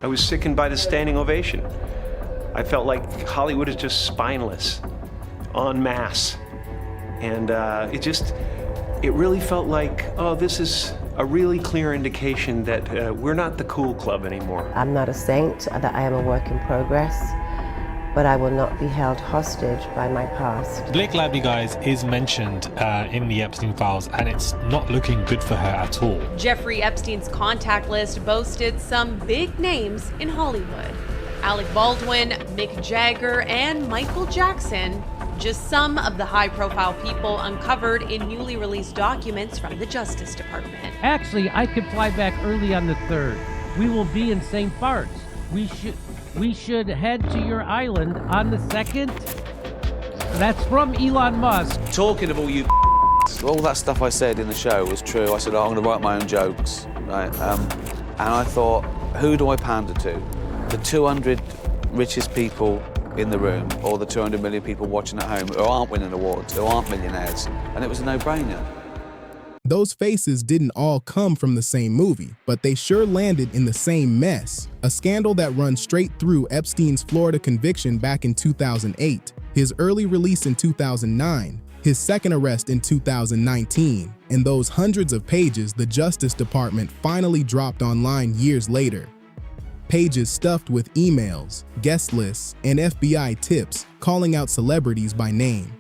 I was sickened by the standing ovation. I felt like Hollywood is just spineless, en masse. And it really felt like, oh, this is a really clear indication that we're not the cool club anymore. I'm not a saint, that I am a work in progress, but I will not be held hostage by my past. Blake Lively, guys, is mentioned in the Epstein files, and it's not looking good for her at all. Jeffrey Epstein's contact list boasted some big names in Hollywood. Alec Baldwin, Mick Jagger, and Michael Jackson. Just some of the high-profile people uncovered in newly released documents from the Justice Department. Actually, I could fly back early on the 3rd. We will be in St. Bart's. We should head to your island on the 2nd. That's from Elon Musk. Talking of all you all that stuff I said in the show was true. I said, I'm going to write my own jokes, right? And I thought, who do I pander to? The 200 richest people in the room, or the 200 million people watching at home who aren't winning awards, who aren't millionaires, and it was a no-brainer. Those faces didn't all come from the same movie, but they sure landed in the same mess, a scandal that runs straight through Epstein's Florida conviction back in 2008, his early release in 2009, his second arrest in 2019, and those hundreds of pages the Justice Department finally dropped online years later. Pages stuffed with emails, guest lists, and FBI tips calling out celebrities by name.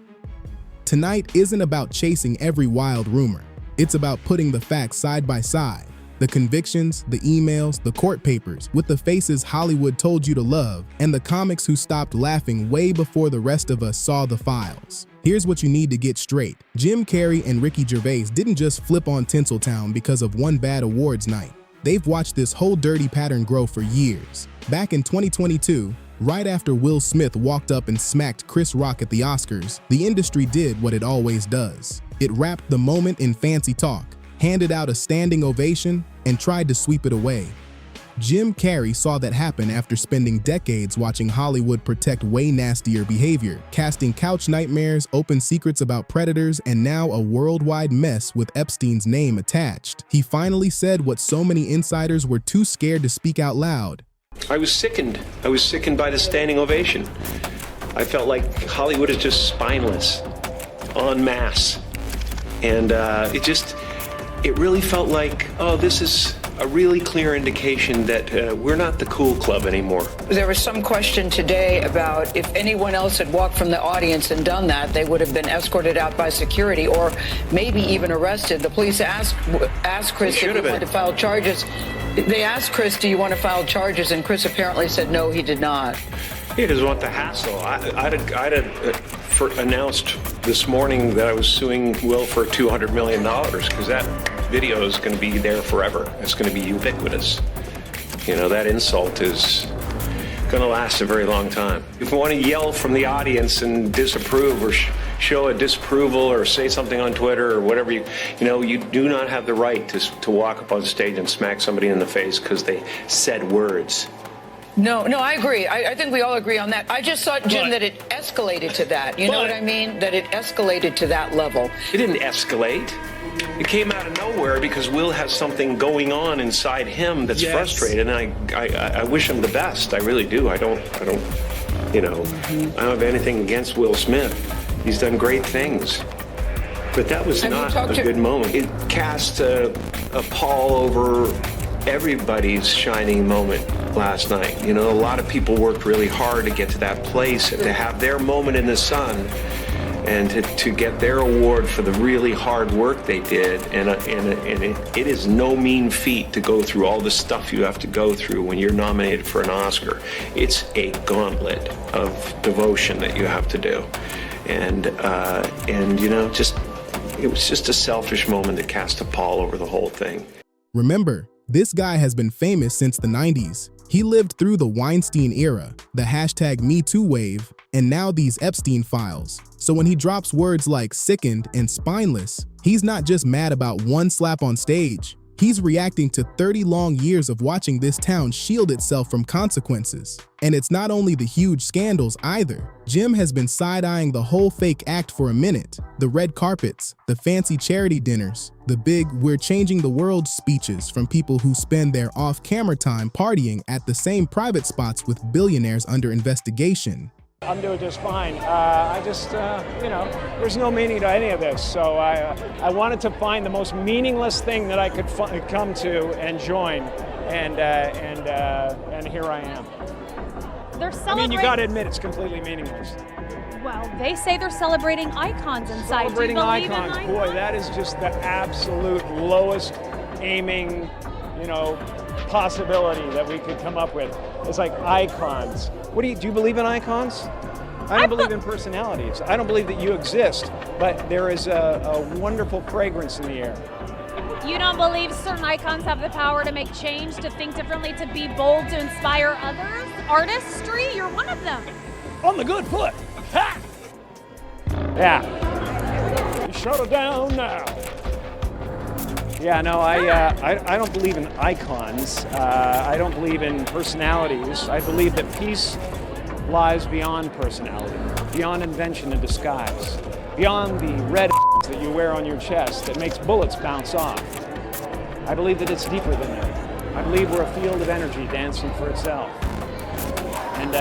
Tonight isn't about chasing every wild rumor. It's about putting the facts side by side, the convictions, the emails, the court papers, with the faces Hollywood told you to love, and the comics who stopped laughing way before the rest of us saw the files. Here's what you need to get straight. Jim Carrey and Ricky Gervais didn't just flip on Tinseltown because of one bad awards night. They've watched this whole dirty pattern grow for years. Back in 2022, right after Will Smith walked up and smacked Chris Rock at the Oscars, the industry did what it always does. It wrapped the moment in fancy talk, handed out a standing ovation, and tried to sweep it away. Jim Carrey saw that happen after spending decades watching Hollywood protect way nastier behavior, casting couch nightmares, open secrets about predators, and now a worldwide mess with Epstein's name attached. He finally said what so many insiders were too scared to speak out loud. I was sickened. I was sickened by the standing ovation. I felt like Hollywood is just spineless, en masse. And it really felt like, oh, this is a really clear indication that we're not the cool club anymore. There was some question today about if anyone else had walked from the audience and done that, they would have been escorted out by security or maybe even arrested. The police asked Chris if he wanted to file charges. They asked Chris, do you want to file charges? And Chris apparently said no, he did not. He doesn't want the hassle. I'd announced this morning that I was suing Will for $200 million because that video is going to be there forever. It's going to be ubiquitous. You know, that insult is going to last a very long time. If you want to yell from the audience and disapprove or show a disapproval or say something on Twitter or whatever, you do not have the right to walk up on stage and smack somebody in the face because they said words. No, I agree. I think we all agree on that. I just thought, Jim, that it escalated to that. You know what I mean? That it escalated to that level. It didn't escalate. It came out of nowhere because Will has something going on inside him that's frustrated, and I wish him the best. I really do. I don't have anything against Will Smith. He's done great things. But that was not a good moment. It cast a pall over everybody's shining moment last night. You know, a lot of people worked really hard to get to that place and to have their moment in the sun and to get their award for the really hard work they did. And it is no mean feat to go through all the stuff you have to go through when you're nominated for an Oscar. It's a gauntlet of devotion that you have to do. And it was just a selfish moment that cast a pall over the whole thing. Remember, this guy has been famous since the 90s. He lived through the Weinstein era, the #MeToo wave, and now these Epstein files. So when he drops words like sickened and spineless, he's not just mad about one slap on stage. He's reacting to 30 long years of watching this town shield itself from consequences. And it's not only the huge scandals either. Jim has been side-eyeing the whole fake act for a minute. The red carpets, the fancy charity dinners, the big "we're changing the world" speeches from people who spend their off-camera time partying at the same private spots with billionaires under investigation. I'm doing just fine. There's no meaning to any of this. So I wanted to find the most meaningless thing that I could come to and join, and here I am. They're I celebrating. mean, you got to admit it's completely meaningless. Well, they say they're celebrating icons inside. Celebrating Do you believe icons, in icons? boy, that is just the absolute lowest aiming, possibility that we could come up with. It's like icons. Do you believe in icons? I don't believe in personalities. I don't believe that you exist, but there is a wonderful fragrance in the air. You don't believe certain icons have the power to make change, to think differently, to be bold, to inspire others? Artistry, you're one of them. On the good foot. Ha! Yeah. Shut it down now. Yeah, no, I don't believe in icons. I don't believe in personalities. I believe that peace lies beyond personality, beyond invention and disguise, beyond the red that you wear on your chest that makes bullets bounce off. I believe that it's deeper than that. I believe we're a field of energy dancing for itself. And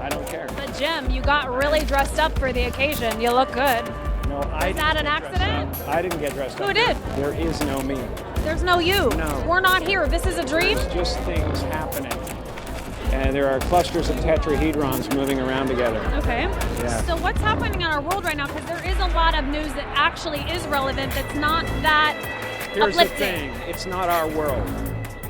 I don't care. But Jim, you got really dressed up for the occasion. You look good. No, I Was that an accident? I didn't get dressed up. Who did? There is no me. There's no you. No. We're not here. This is a dream? There's just things happening. And there are clusters of tetrahedrons moving around together. Okay. Yeah. So what's happening in our world right now? Because there is a lot of news that actually is relevant that's not that Here's uplifting. the thing. It's not our world.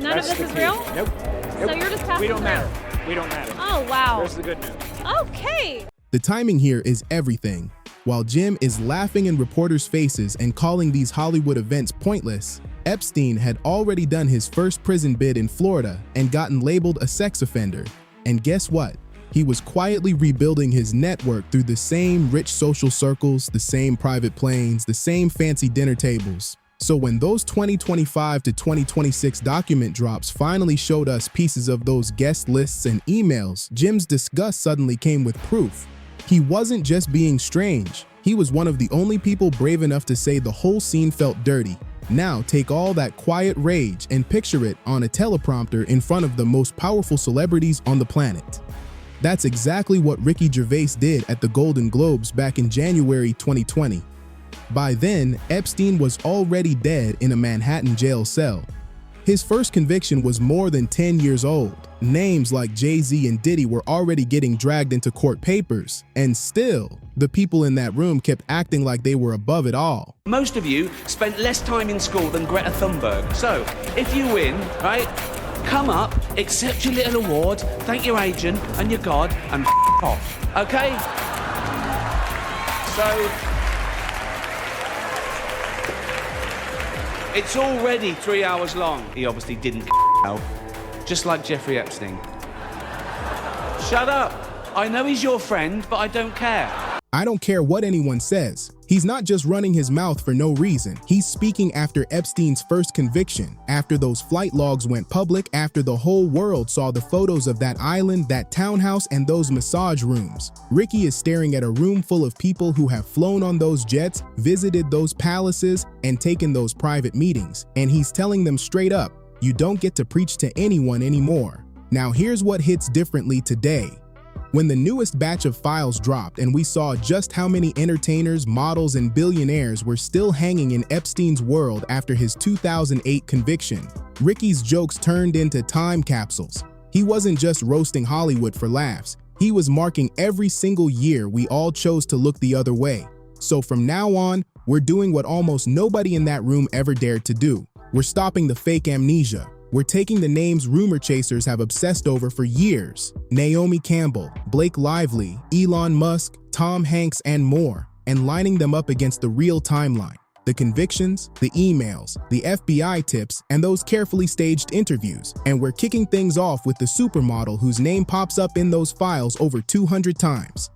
None That's of this the is key. real? Nope. So you're just passing We don't through. matter. We don't matter. Oh, wow. There's the good news. Okay. The timing here is everything. While Jim is laughing in reporters' faces and calling these Hollywood events pointless, Epstein had already done his first prison bid in Florida and gotten labeled a sex offender. And guess what? He was quietly rebuilding his network through the same rich social circles, the same private planes, the same fancy dinner tables. So when those 2025 to 2026 document drops finally showed us pieces of those guest lists and emails, Jim's disgust suddenly came with proof. He wasn't just being strange. He was one of the only people brave enough to say the whole scene felt dirty. Now take all that quiet rage and picture it on a teleprompter in front of the most powerful celebrities on the planet. That's exactly what Ricky Gervais did at the Golden Globes back in January 2020. By then, Epstein was already dead in a Manhattan jail cell. His first conviction was more than 10 years old. Names like Jay-Z and Diddy were already getting dragged into court papers, and still, the people in that room kept acting like they were above it all. Most of you spent less time in school than Greta Thunberg. So, if you win, right, come up, accept your little award, thank your agent and your God, and off, okay? So, it's already 3 hours long. He obviously didn't out, just like Jeffrey Epstein. Shut up. I know he's your friend, but I don't care. I don't care what anyone says. He's not just running his mouth for no reason. He's speaking after Epstein's first conviction, after those flight logs went public, after the whole world saw the photos of that island, that townhouse, and those massage rooms. Ricky is staring at a room full of people who have flown on those jets, visited those palaces, and taken those private meetings. And he's telling them straight up, you don't get to preach to anyone anymore. Now here's what hits differently today. When the newest batch of files dropped and we saw just how many entertainers, models, and billionaires were still hanging in Epstein's world after his 2008 conviction, Ricky's jokes turned into time capsules. He wasn't just roasting Hollywood for laughs. He was marking every single year we all chose to look the other way. So from now on, we're doing what almost nobody in that room ever dared to do. We're stopping the fake amnesia. We're taking the names rumor chasers have obsessed over for years, Naomi Campbell, Blake Lively, Elon Musk, Tom Hanks, and more, and lining them up against the real timeline, the convictions, the emails, the FBI tips, and those carefully staged interviews. And we're kicking things off with the supermodel whose name pops up in those files over 200 times.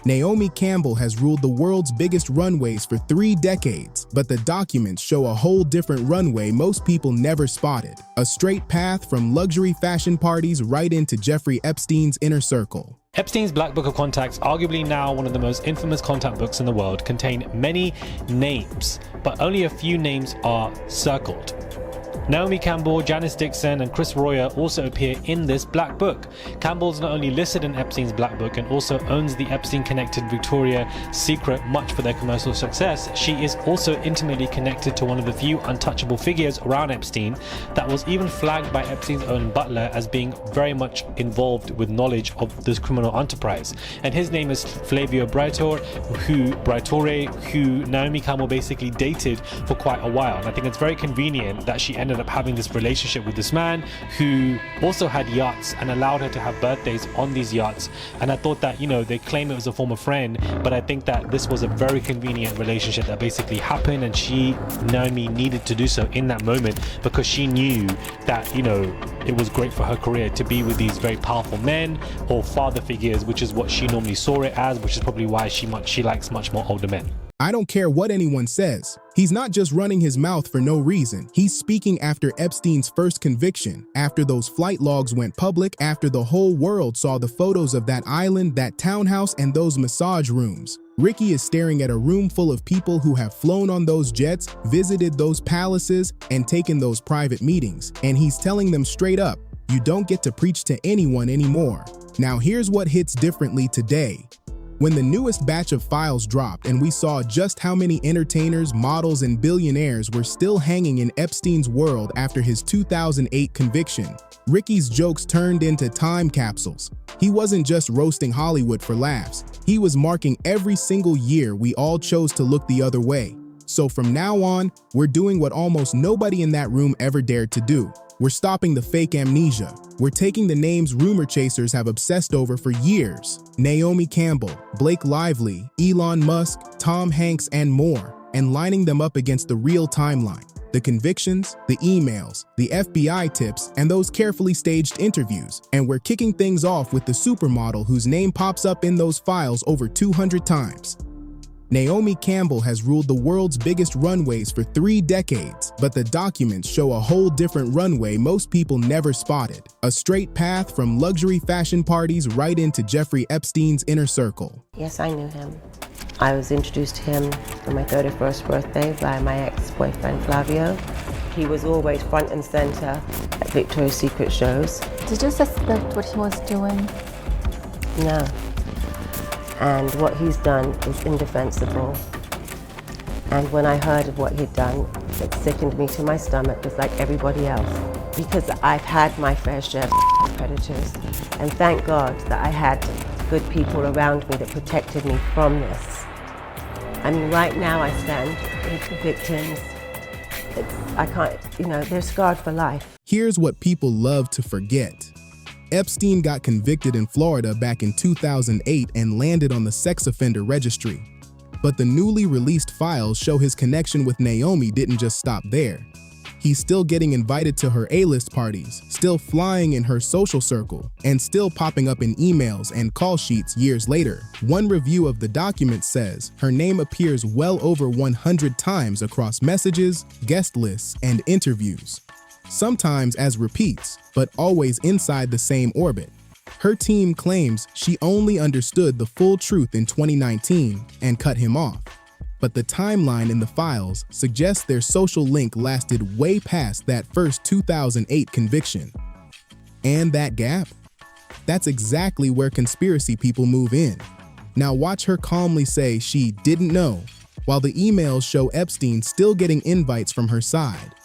Naomi Campbell has ruled the world's biggest runways for 3 decades, but the documents show a whole different runway most people never spotted. A straight path from luxury fashion parties right into Jeffrey Epstein's inner circle. Epstein's Black Book of Contacts, arguably now one of the most infamous contact books in the world, contain many names, but only a few names are circled. Naomi Campbell, Janice Dixon, and Chris Royer also appear in this Black Book. Campbell's not only listed in Epstein's Black Book and also owns the Epstein-connected Victoria's Secret, much for their commercial success, she is also intimately connected to one of the few untouchable figures around Epstein that was even flagged by Epstein's own butler as being very much involved with knowledge of this criminal enterprise. And his name is Flavio Briatore, who Naomi Campbell basically dated for quite a while. And I think it's very convenient that she ended up having this relationship with this man who also had yachts and allowed her to have birthdays on these yachts. And I thought that, they claim it was a former friend, but I think that this was a very convenient relationship that basically happened, and Naomi needed to do so in that moment because she knew that, it was great for her career to be with these very powerful men or father figures, which is what she normally saw it as, which is probably why she likes much more older men. I don't care what anyone says. He's not just running his mouth for no reason. He's speaking after Epstein's first conviction, after those flight logs went public, after the whole world saw the photos of that island, that townhouse, and those massage rooms. Ricky is staring at a room full of people who have flown on those jets, visited those palaces, and taken those private meetings. And he's telling them straight up, you don't get to preach to anyone anymore. Now here's what hits differently today. When the newest batch of files dropped and we saw just how many entertainers, models, and billionaires were still hanging in Epstein's world after his 2008 conviction, Ricky's jokes turned into time capsules. He wasn't just roasting Hollywood for laughs. He was marking every single year we all chose to look the other way. So from now on, we're doing what almost nobody in that room ever dared to do. We're stopping the fake amnesia. We're taking the names rumor chasers have obsessed over for years. Naomi Campbell, Blake Lively, Elon Musk, Tom Hanks, and more, and lining them up against the real timeline. The convictions, the emails, the FBI tips, and those carefully staged interviews. And we're kicking things off with the supermodel whose name pops up in those files over 200 times. Naomi Campbell has ruled the world's biggest runways for 3 decades, but the documents show a whole different runway most people never spotted. A straight path from luxury fashion parties right into Jeffrey Epstein's inner circle. Yes, I knew him. I was introduced to him on my 31st birthday by my ex-boyfriend Flavio. He was always front and center at Victoria's Secret shows. Did you suspect what he was doing? No. And what he's done is indefensible. And when I heard of what he'd done, it sickened me to my stomach, just like everybody else. Because I've had my fair share of predators. And thank God that I had good people around me that protected me from this. I mean, right now I stand with the victims. I can't, they're scarred for life. Here's what people love to forget. Epstein got convicted in Florida back in 2008 and landed on the sex offender registry. But the newly released files show his connection with Naomi didn't just stop there. He's still getting invited to her A-list parties, still flying in her social circle, and still popping up in emails and call sheets years later. One review of the document says her name appears well over 100 times across messages, guest lists, and interviews. Sometimes as repeats, but always inside the same orbit. Her team claims she only understood the full truth in 2019 and cut him off. But the timeline in the files suggests their social link lasted way past that first 2008 conviction. And that gap? That's exactly where conspiracy people move in. Now watch her calmly say she didn't know, while the emails show Epstein still getting invites from her side.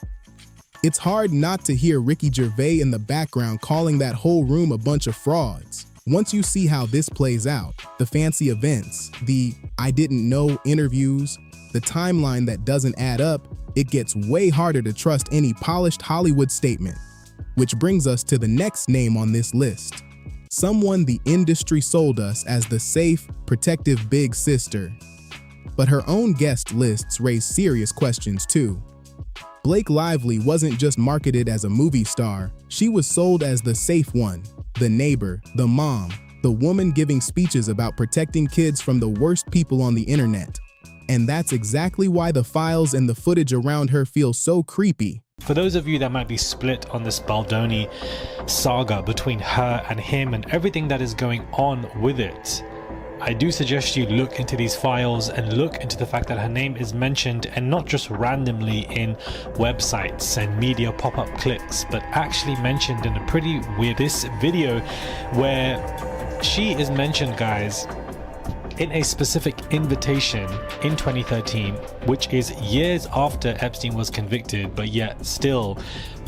It's hard not to hear Ricky Gervais in the background calling that whole room a bunch of frauds. Once you see how this plays out, the fancy events, the I didn't know interviews, the timeline that doesn't add up, it gets way harder to trust any polished Hollywood statement. Which brings us to the next name on this list. Someone the industry sold us as the safe, protective big sister. But her own guest lists raise serious questions too. Blake Lively wasn't just marketed as a movie star, she was sold as the safe one, the neighbor, the mom, the woman giving speeches about protecting kids from the worst people on the internet. And that's exactly why the files and the footage around her feel so creepy. For those of you that might be split on this Baldoni saga between her and him and everything that is going on with it, I do suggest you look into these files and look into the fact that her name is mentioned, and not just randomly in websites and media pop-up clicks, but actually mentioned in a pretty weird this video where she is mentioned, guys, in a specific invitation in 2013, which is years after Epstein was convicted, but yet still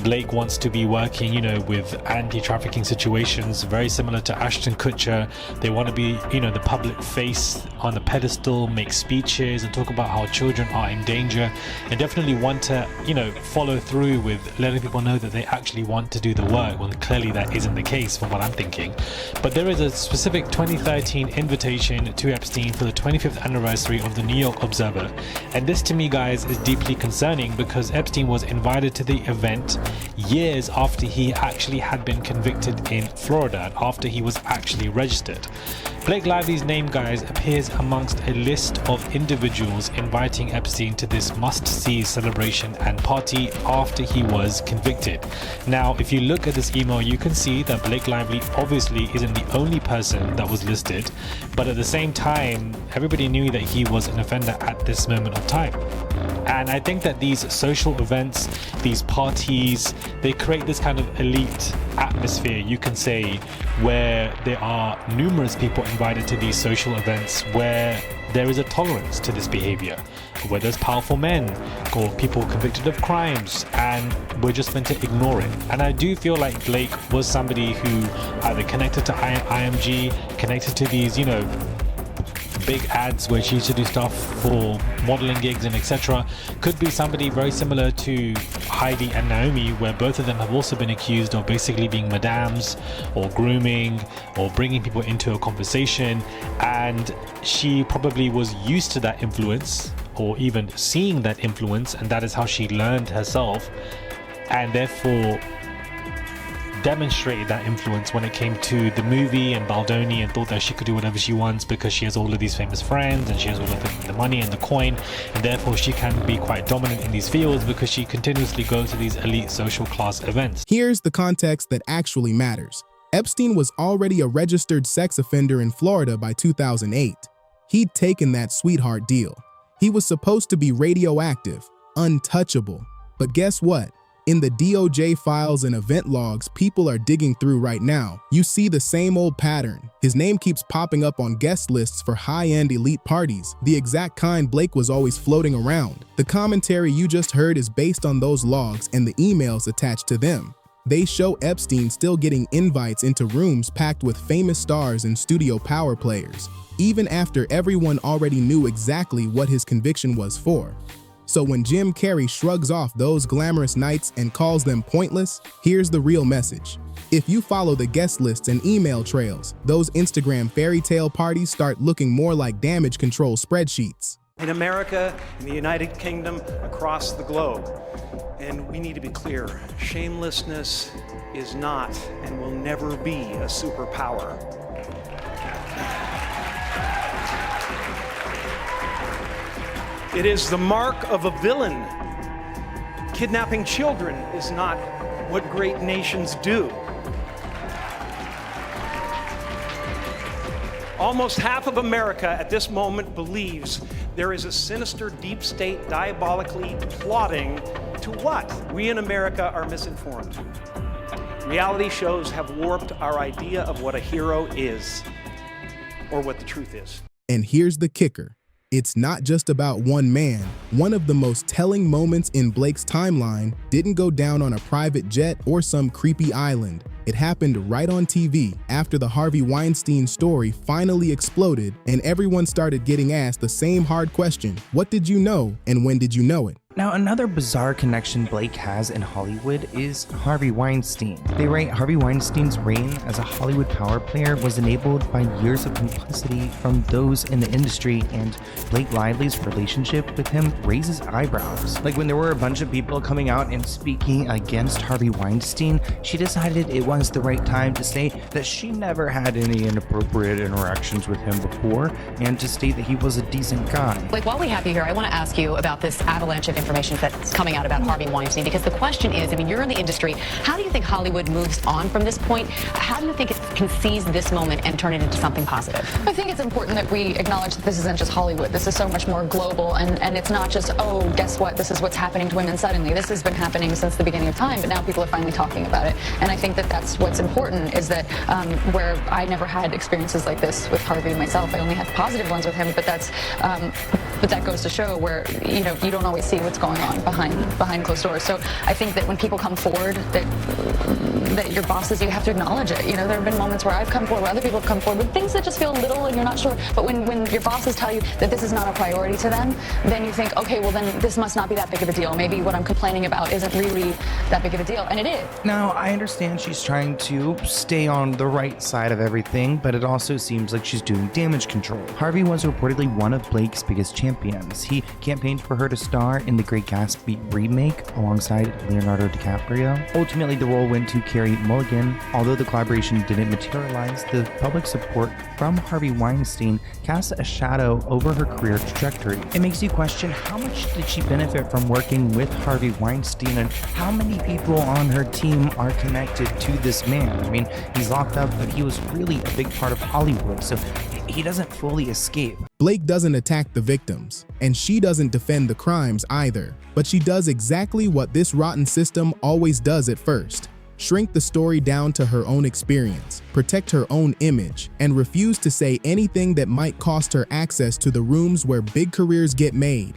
Blake wants to be working, you know, with anti-trafficking situations, very similar to Ashton Kutcher. They want to be, you know, the public face on the pedestal, make speeches and talk about how children are in danger, and definitely want to, you know, follow through with letting people know that they actually want to do the work, when clearly that isn't the case from what I'm thinking. But there is a specific 2013 invitation to Epstein for the 25th anniversary of the New York Observer, and this to me, guys, is deeply concerning because Epstein was invited to the event years after he actually had been convicted in Florida and after he was actually registered. Blake Lively's name, guys, appears amongst a list of individuals inviting Epstein to this must-see celebration and party after he was convicted. Now, if you look at this email, you can see that Blake Lively obviously isn't the only person that was listed, but at the same time, everybody knew that he was an offender at this moment of time. And I think that these social events, these parties, they create this kind of elite atmosphere, you can say, where there are numerous people invited to these social events where there is a tolerance to this behavior, where there's powerful men or people convicted of crimes, and we're just meant to ignore it. And I do feel like Blake was somebody who either connected to IMG, connected to these, you know, big ads where she used to do stuff for modeling gigs and etc. Could be somebody very similar to Heidi and Naomi, where both of them have also been accused of basically being madams or grooming or bringing people into a conversation, and she probably was used to that influence or even seeing that influence, and that is how she learned herself, and therefore demonstrated that influence when it came to the movie and Baldoni, and thought that she could do whatever she wants because she has all of these famous friends and she has all of the money and the coin, and therefore she can be quite dominant in these fields because she continuously goes to these elite social class events. Here's the context that actually matters. Epstein was already a registered sex offender in Florida by 2008. He'd taken that sweetheart deal. He was supposed to be radioactive, untouchable. But guess what? In the DOJ files and event logs people are digging through right now, you see the same old pattern. His name keeps popping up on guest lists for high-end elite parties, the exact kind Blake was always floating around. The commentary you just heard is based on those logs and the emails attached to them. They show Epstein still getting invites into rooms packed with famous stars and studio power players, even after everyone already knew exactly what his conviction was for. So when Jim Carrey shrugs off those glamorous nights and calls them pointless, here's the real message. If you follow the guest lists and email trails, those Instagram fairy tale parties start looking more like damage control spreadsheets. In America, in the United Kingdom, across the globe. And we need to be clear, shamelessness is not and will never be a superpower. It is the mark of a villain. Kidnapping children is not what great nations do. Almost half of America at this moment believes there is a sinister deep state diabolically plotting to what? We in America are misinformed. Reality shows have warped our idea of what a hero is, or what the truth is. And here's the kicker. It's not just about one man. One of the most telling moments in Blake's timeline didn't go down on a private jet or some creepy island. It happened right on TV after the Harvey Weinstein story finally exploded and everyone started getting asked the same hard question: what did you know and when did you know it? Now, another bizarre connection Blake has in Hollywood is Harvey Weinstein. They write Harvey Weinstein's reign as a Hollywood power player was enabled by years of complicity from those in the industry, and Blake Lively's relationship with him raises eyebrows. Like when there were a bunch of people coming out and speaking against Harvey Weinstein, she decided it was the right time to say that she never had any inappropriate interactions with him before, and to state that he was a decent guy. Blake, while we have you here, I want to ask you about this avalanche of information that's coming out about Harvey Weinstein, because the question is, I mean, you're in the industry. How do you think Hollywood moves on from this point? How do you think it can seize this moment and turn it into something positive? I think it's important that we acknowledge that this isn't just Hollywood. This is so much more global, and it's not just, oh, guess what, this is what's happening to women suddenly. This has been happening since the beginning of time, but now people are finally talking about it. And I think that that's what's important, is that where I never had experiences like this with Harvey myself. I only had positive ones with him, but that goes to show where, you know, you don't always see what's going on behind closed doors. So I think that when people come forward, that your bosses, you have to acknowledge it. You know, there have been moments where I've come forward, where other people have come forward with things that just feel little and you're not sure. But when your bosses tell you that this is not a priority to them, then you think, okay, well then this must not be that big of a deal. Maybe what I'm complaining about isn't really that big of a deal. And it is. Now, I understand she's trying to stay on the right side of everything, but it also seems like she's doing damage control. Harvey was reportedly one of Blake's biggest champions. He campaigned for her to star in The Great Gatsby remake alongside Leonardo DiCaprio. Ultimately, the role went to Carey Mulligan. Although the collaboration didn't materialize, the public support from Harvey Weinstein casts a shadow over her career trajectory. It makes you question, how much did she benefit from working with Harvey Weinstein, and how many people on her team are connected to this man? I mean, he's locked up, but he was really a big part of Hollywood, so he doesn't fully escape. Blake doesn't attack the victims, and she doesn't defend the crimes either, but she does exactly what this rotten system always does at first: shrink the story down to her own experience, protect her own image, and refuse to say anything that might cost her access to the rooms where big careers get made.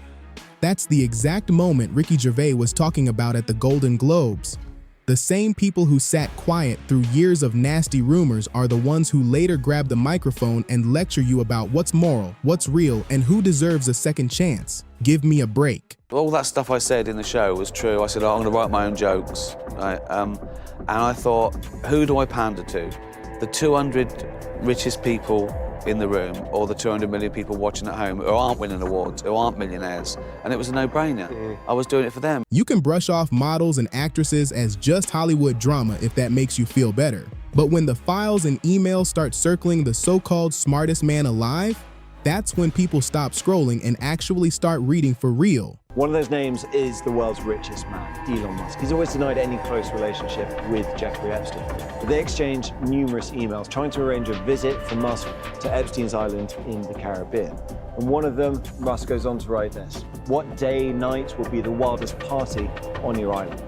That's the exact moment Ricky Gervais was talking about at the Golden Globes. The same people who sat quiet through years of nasty rumors are the ones who later grab the microphone and lecture you about what's moral, what's real, and who deserves a second chance. Give me a break. All that stuff I said in the show was true. I said, oh, I'm going to write my own jokes, right? And I thought, who do I pander to? The 200 richest people in the room, or the 200 million people watching at home who aren't winning awards, who aren't millionaires? And it was a no-brainer. I was doing it for them. You can brush off models and actresses as just Hollywood drama if that makes you feel better. But when the files and emails start circling the so-called smartest man alive, that's when people stop scrolling and actually start reading for real. One of those names is the world's richest man, Elon Musk. He's always denied any close relationship with Jeffrey Epstein. But they exchanged numerous emails trying to arrange a visit from Musk to Epstein's island in the Caribbean. And one of them, Musk goes on to write this: "What day, night will be the wildest party on your island?"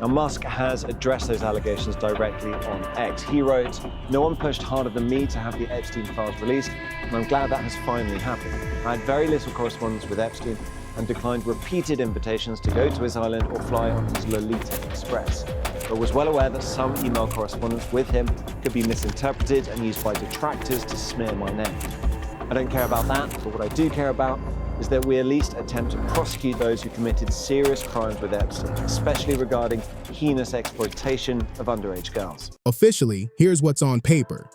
Now, Musk has addressed those allegations directly on X. He wrote, "No one pushed harder than me to have the Epstein files released, and I'm glad that has finally happened. I had very little correspondence with Epstein and declined repeated invitations to go to his island or fly on his Lolita Express, but was well aware that some email correspondence with him could be misinterpreted and used by detractors to smear my name. I don't care about that, but what I do care about is that we at least attempt to prosecute those who committed serious crimes with Epstein, especially regarding heinous exploitation of underage girls." Officially, here's what's on paper.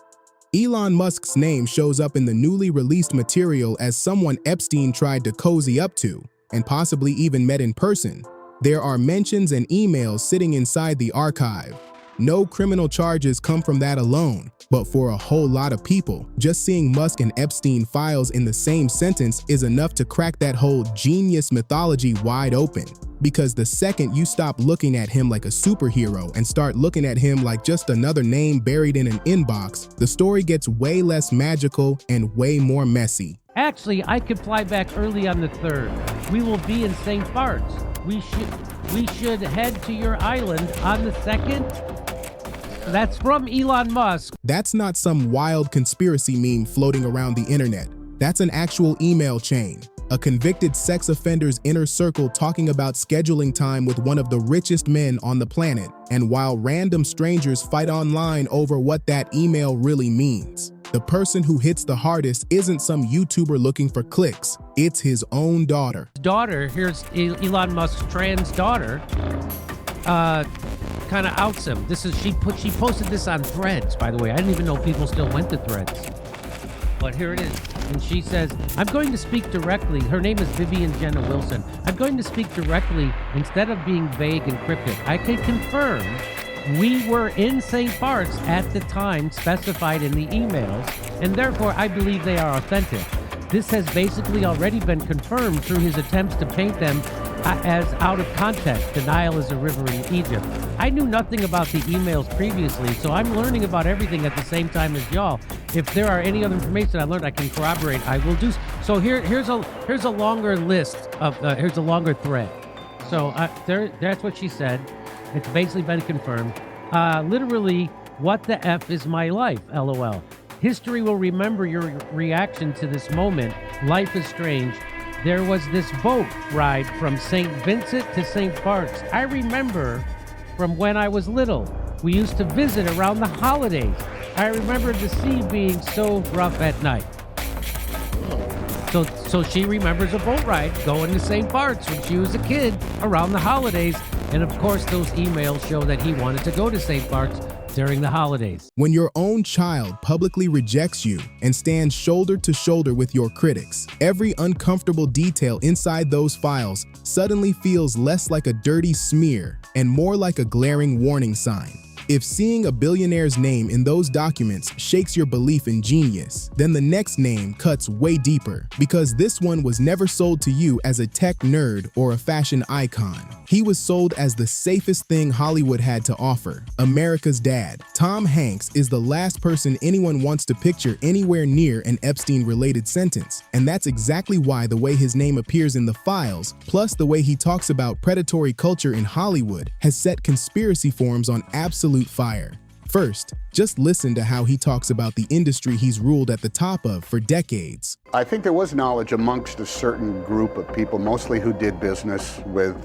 Elon Musk's name shows up in the newly released material as someone Epstein tried to cozy up to, and possibly even met in person. There are mentions and emails sitting inside the archive. No criminal charges come from that alone, but for a whole lot of people, just seeing Musk and Epstein files in the same sentence is enough to crack that whole genius mythology wide open. Because the second you stop looking at him like a superhero and start looking at him like just another name buried in an inbox, the story gets way less magical and way more messy. Actually, I could fly back early on the 3rd. We will be in St. Bart's. We should head to your island on the 2nd. That's from Elon Musk. That's not some wild conspiracy meme floating around the internet. That's an actual email chain. A convicted sex offender's inner circle talking about scheduling time with one of the richest men on the planet, and while random strangers fight online over what that email really means. The person who hits the hardest isn't some YouTuber looking for clicks. It's his own daughter. Here's Elon Musk's trans daughter, kind of outs him. She posted this on Threads, by the way. I didn't even know people still went to Threads. But here it is. And she says, I'm going to speak directly. Her name is Vivian Jenna Wilson. I'm going to speak directly instead of being vague and cryptic. I can confirm we were in St. Bart's at the time specified in the emails, and therefore I believe they are authentic. This has basically already been confirmed through his attempts to paint them as out of context. The Nile is a river in Egypt. I knew nothing about the emails previously, so I'm learning about everything at the same time as y'all. If there are any other information I learned I can corroborate, I will do so. Here's a longer list of here's a longer thread. So that's what she said. It's basically been confirmed. Literally, what the F is my life? LOL. History will remember your reaction to this moment. Life is strange. There was this boat ride from St. Vincent to St. Bart's. I remember from when I was little. We used to visit around the holidays. I remember the sea being so rough at night. So she remembers a boat ride going to St. Bart's when she was a kid around the holidays. And of course, those emails show that he wanted to go to St. Bart's during the holidays. When your own child publicly rejects you and stands shoulder to shoulder with your critics, every uncomfortable detail inside those files suddenly feels less like a dirty smear and more like a glaring warning sign. If seeing a billionaire's name in those documents shakes your belief in genius, then the next name cuts way deeper, because this one was never sold to you as a tech nerd or a fashion icon. He was sold as the safest thing Hollywood had to offer, America's dad. Tom Hanks is the last person anyone wants to picture anywhere near an Epstein-related sentence, and that's exactly why the way his name appears in the files, plus the way he talks about predatory culture in Hollywood, has set conspiracy forums on absolute fire. First, just listen to how he talks about the industry he's ruled at the top of for decades. I think there was knowledge amongst a certain group of people, mostly who did business with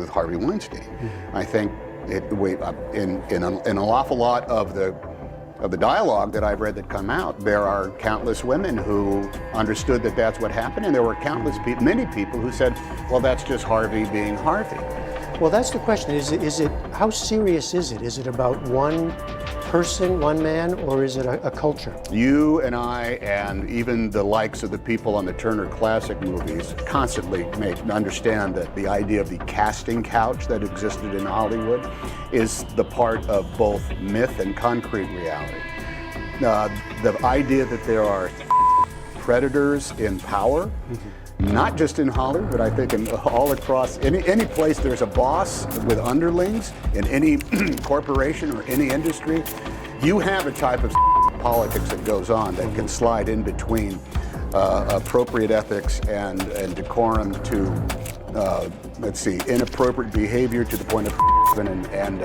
Harvey Weinstein. I think in an awful lot of the dialogue that I've read that come out, there are countless women who understood that that's what happened, and there were many people who said, well, that's just Harvey being Harvey. Well, that's the question. Is it how serious is it? Is it about one person, one man, or is it a culture? You and I, and even the likes of the people on the Turner Classic Movies, constantly understand that the idea of the casting couch that existed in Hollywood is the part of both myth and concrete reality. The idea that there are predators in power, not just in Hollywood, but I think all across any place there's a boss with underlings in any corporation or any industry, you have a type of politics that goes on that can slide in between appropriate ethics and decorum to, inappropriate behavior to the point of and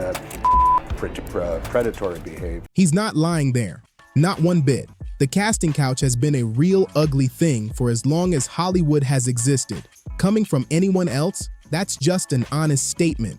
predatory behavior. He's not lying there, not one bit. The casting couch has been a real ugly thing for as long as Hollywood has existed. Coming from anyone else, that's just an honest statement.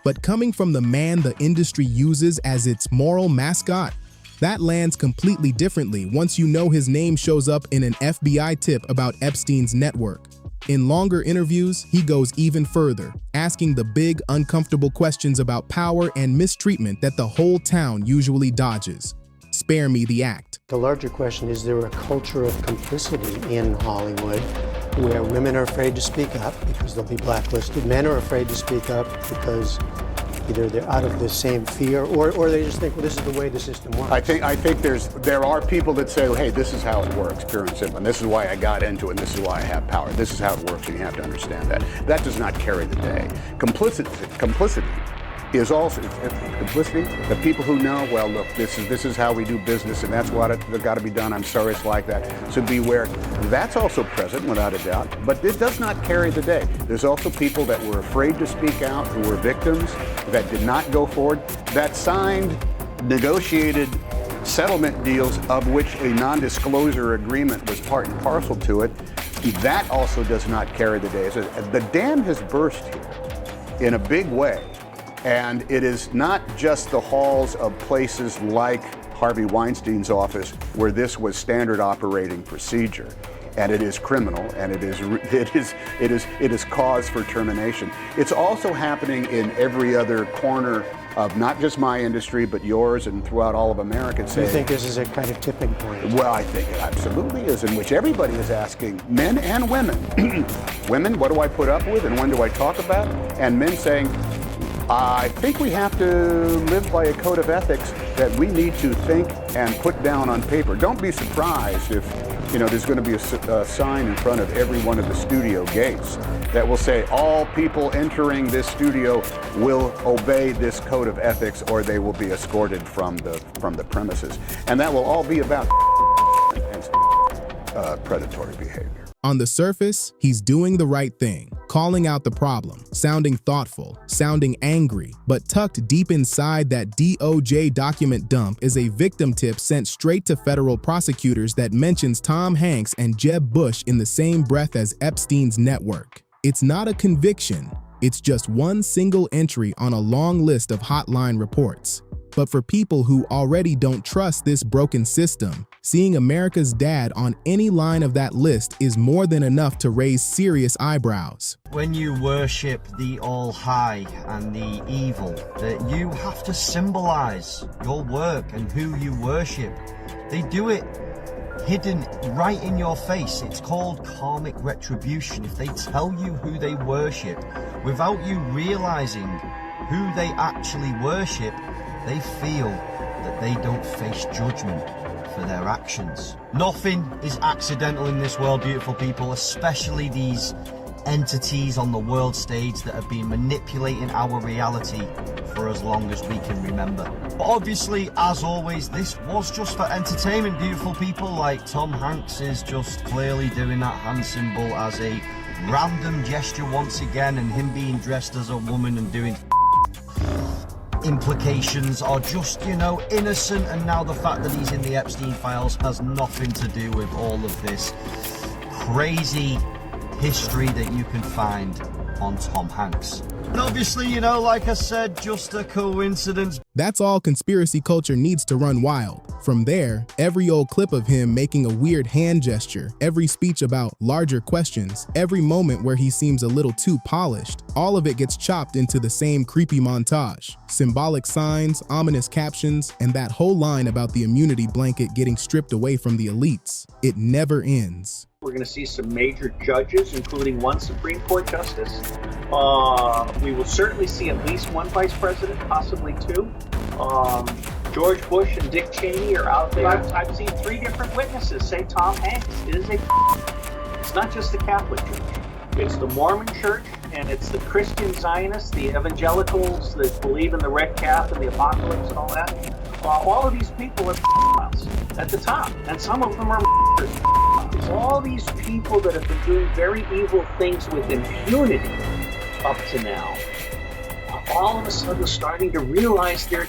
But coming from the man the industry uses as its moral mascot, that lands completely differently once you know his name shows up in an FBI tip about Epstein's network. In longer interviews, he goes even further, asking the big, uncomfortable questions about power and mistreatment that the whole town usually dodges. Spare me the act. The larger question, is there a culture of complicity in Hollywood where women are afraid to speak up because they'll be blacklisted, men are afraid to speak up because either they're out of the same fear or they just think, well, this is the way the system works? I think there are people that say, well, hey, this is how it works, pure and simple, and this is why I got into it, and this is why I have power. This is how it works, and you have to understand that. That does not carry the day. Complicity is also complicity. The people who know, well, look, this is how we do business, and that's what it's got to be done. I'm sorry it's like that. So beware. That's also present, without a doubt, but it does not carry the day. There's also people that were afraid to speak out, who were victims, that did not go forward, that signed, negotiated settlement deals of which a non-disclosure agreement was part and parcel to it. That also does not carry the day. So the dam has burst here in a big way. And it is not just the halls of places like Harvey Weinstein's office where this was standard operating procedure. And it is criminal, and it is cause for termination. It's also happening in every other corner of not just my industry, but yours and throughout all of America. Do you think this is a kind of tipping point? Well, I think it absolutely is, in which everybody is asking, men and women. Women, what do I put up with and when do I talk about? And men saying, I think we have to live by a code of ethics that we need to think and put down on paper. Don't be surprised if there's going to be a sign in front of every one of the studio gates that will say all people entering this studio will obey this code of ethics or they will be escorted from the premises. And that will all be about and predatory behavior. On the surface, he's doing the right thing, calling out the problem, sounding thoughtful, sounding angry, but tucked deep inside that DOJ document dump is a victim tip sent straight to federal prosecutors that mentions Tom Hanks and Jeb Bush in the same breath as Epstein's network. It's not a conviction, it's just one single entry on a long list of hotline reports. But for people who already don't trust this broken system, seeing America's dad on any line of that list is more than enough to raise serious eyebrows. When you worship the all high and the evil, that you have to symbolize your work and who you worship. They do it hidden right in your face. It's called karmic retribution. If they tell you who they worship without you realizing who they actually worship, they feel that they don't face judgment for their actions. Nothing is accidental in this world, beautiful people, especially these entities on the world stage that have been manipulating our reality for as long as we can remember. But obviously, as always, this was just for entertainment, beautiful people. Like Tom Hanks is just clearly doing that hand symbol as a random gesture once again, and him being dressed as a woman and doing implications are just, innocent, and now the fact that he's in the Epstein files has nothing to do with all of this crazy history that you can find on Tom Hanks. And obviously, like I said, just a coincidence. That's all conspiracy culture needs to run wild. From there, every old clip of him making a weird hand gesture, every speech about larger questions, every moment where he seems a little too polished, all of it gets chopped into the same creepy montage. Symbolic signs, ominous captions, and that whole line about the immunity blanket getting stripped away from the elites. It never ends. We're going to see some major judges, including one Supreme Court justice. We will certainly see at least one vice president, possibly two. George Bush and Dick Cheney are out there. I've seen 3 different witnesses say Tom Hanks is it's not just the Catholic Church. It's the Mormon Church, and it's the Christian Zionists, the evangelicals that believe in the red calf and the apocalypse and all that. All of these people are at the top, and some of them are all these people that have been doing very evil things with impunity up to now, all of a sudden starting to realize their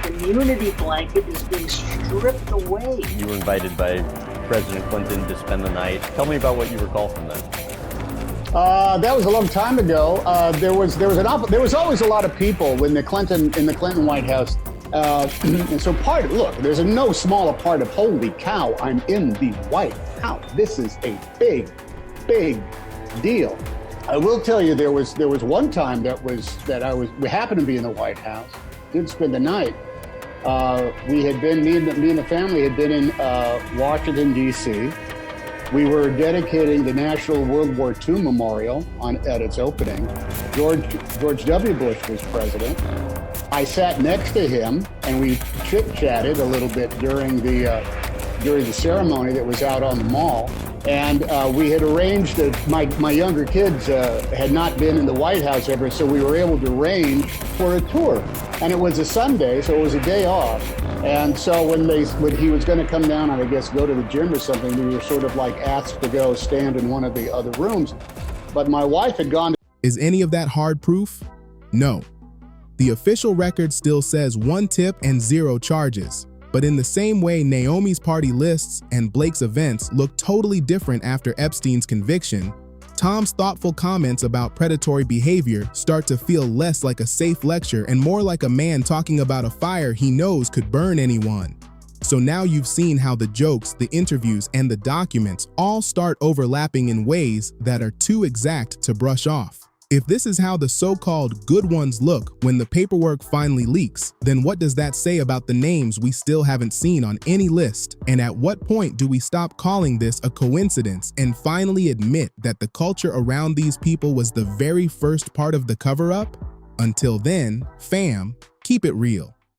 immunity blanket is being stripped away. You were invited by President Clinton to spend the night. Tell me about what you recall from that. That was a long time ago. There was always a lot of people in the Clinton White House. And so look, there's no smaller part of holy cow, I'm in the White House. This is a big, big deal. I will tell you, there was one time we happened to be in the White House, did spend the night. Me and the family had been in Washington, D.C. We were dedicating the National World War II Memorial at its opening. George W. Bush was president. I sat next to him, and we chit-chatted a little bit during the ceremony that was out on the mall. And we had arranged my younger kids had not been in the White House ever, so we were able to arrange for a tour. And it was a Sunday, so it was a day off. And so when he was going to come down and I guess go to the gym or something, we were sort of like asked to go stand in one of the other rooms. But my wife had gone. Is any of that hard proof? No. The official record still says 1 tip and 0 charges. But in the same way Naomi's party lists and Blake's events look totally different after Epstein's conviction, Tom's thoughtful comments about predatory behavior start to feel less like a safe lecture and more like a man talking about a fire he knows could burn anyone. So now you've seen how the jokes, the interviews, and the documents all start overlapping in ways that are too exact to brush off. If this is how the so-called good ones look when the paperwork finally leaks, then what does that say about the names we still haven't seen on any list? And at what point do we stop calling this a coincidence and finally admit that the culture around these people was the very first part of the cover-up? Until then, fam, keep it real.